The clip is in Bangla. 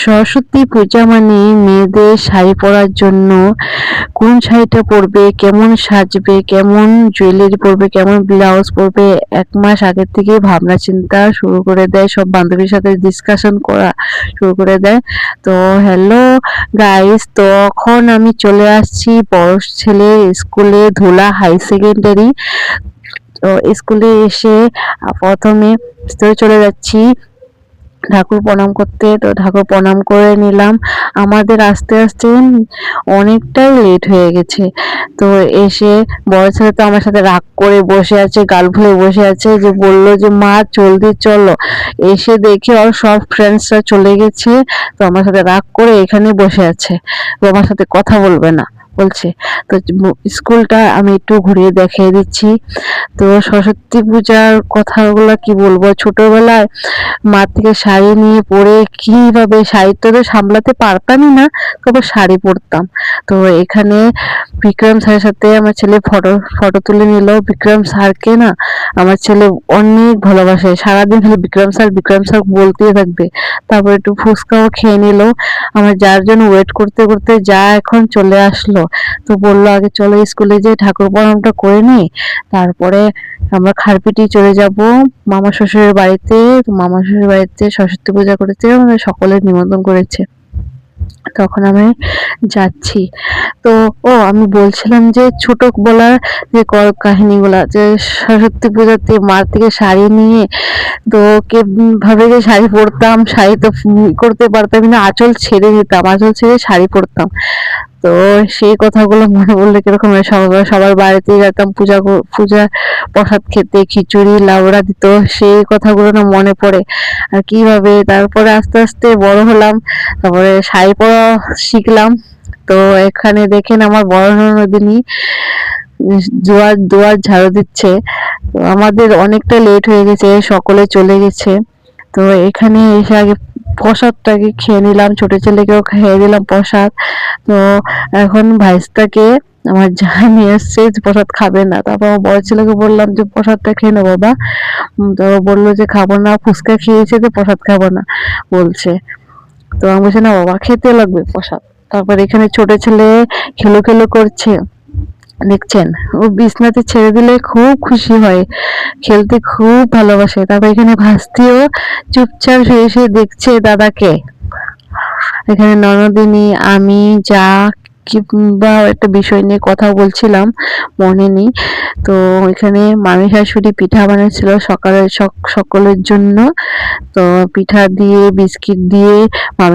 সরস্বতী পূজা মানে মেয়েদের শাড়ি পরার জন্য কোন শাড়িটা পরবে, কেমন সাজবে, কেমন জুয়েলারি পরবে, কেমন ব্লাউজ পরবে ১ মাস আগের থেকেই ভাবনা চিন্তা শুরু করে দেয়। সব বান্ধবীর সাথে ডিসকাশন করা শুরু করে দেয়। তো হ্যালো গাইস, তখন আমি চলে আসছি বড় ছেলের স্কুলে, ধুলা হাই সেকেন্ডারি। তো স্কুলে এসে প্রথমে ভিতরে চলে যাচ্ছি ঠাকুর প্রণাম করতে। তো ঠাকুর প্রণাম করে নিলাম। আমাদের আস্তে আস্তে অনেকটাই লেট হয়ে গেছে। তো এসে বড় ছেলে তো আমার সাথে রাগ করে বসে আছে, গাল ফুলে বসে আছে, যে বললো যে মা জলদি চলো। এসে দেখে ওর সব ফ্রেন্ডসরা চলে গেছে। তো আমার সাথে রাগ করে এখানে বসে আছে, তো আমার সাথে কথা বলবে না বলছে। তো স্কুলটা আমি একটু ঘুরিয়ে দেখিয়ে দিচ্ছি। তো সরস্বতী পূজার কথাগুলো কি বলবো, ছোটবেলায় মা থেকে শাড়ি নিয়ে পরে কিভাবে, শাড়িটা তো সামলাতে পারতামই না, তবে শাড়ি পরতাম। তো এখানে বিক্রম স্যারের সাথে আমার ছেলে ফটো ফটো তুলে নিল। বিক্রম স্যারকে না আমার ছেলে অনেক ভালোবাসে, সারাদিন খালি বিক্রম স্যার বলতেই থাকবে। তারপর একটু ফুচকাও খেয়ে নিল। আমার যার জন্য ওয়েট করতে করতে যা এখন চলে আসলো। তো বললো আগে চলো স্কুলে যে ঠাকুর প্রণামটা করে নি, তারপরে আমরা খারপিটি চলে যাব মামা শ্বশুরের বাড়িতে। মামা শ্বশুরের বাড়িতে সরস্বতী পূজা করেছে, আমাদের সকলের নিমন্ত্রণ করেছে। তখন আমি যাচ্ছি। তো আমি বলছিলাম যে ছোটবেলার যে কাহিনীগুলা, যে সরস্বতী পূজাতে মার থেকে শাড়ি নিয়ে তো ভাবে যে শাড়ি পরতাম, শাড়ি তো করতে পারতাম না, আঁচল ছেড়ে দিতাম, আঁচল ছেড়ে শাড়ি পরতাম। তো সেই কথাগুলো মনে পড়লে কিরকম হয়। সবার বাড়িতে যেতাম পূজা প্রসাদ খেতে, খিচুড়ি লাউড়া দিত, সেই কথাগুলো না মনে পড়ে। আর কিভাবে তারপরে আস্তে আস্তে বড় হলাম, তারপরে শাড়ি পরা শিখলাম। তো এখানে দেখেন আমার বড় ননদিনী দুয়ার ঝাড়ু দিচ্ছে। তো আমাদের অনেকটা লেট হয়ে গেছে, সকলে চলে গেছে। তো এখানে এসে আগে প্রসাদটাকে খেয়ে নিলাম, ছোট ছেলেকেও খেয়ে দিলাম প্রসাদ। তো এখন ভাইস্তাকে আমার যা নিয়ে এসছে প্রসাদ খাবে না। তারপর আমার বড় ছেলেকে বললাম যে প্রসাদটা খেয়ে নেবো বাবা। তো বললো যে খাবো না, ফুচকা খেয়েছে তো প্রসাদ খাবো না বলছে। তো আমি বলছি না বাবা, খেতে লাগবে প্রসাদ। তারপর এখানে ছোট ছেলে খেলো খেলো করছে, দেখছেন ও বিছনাতে ছেড়ে দিলে খুব খুশি হয়, খেলতে খুব ভালোবাসে। তারপর এখানে ভাস্তিও চুপচাপ শুয়ে শুয়ে দেখছে দাদাকে। এখানে ননদিনী, আমি, যা কিংবা একটা বিষয় নিয়ে কথা বলছিলাম, মনে নেই। তো এখানে মামি শাশুড়ি পিঠা বানাচ্ছিল সকালে সকলের জন্য। তো পিঠা দিয়ে বিস্কিট দিয়ে মামি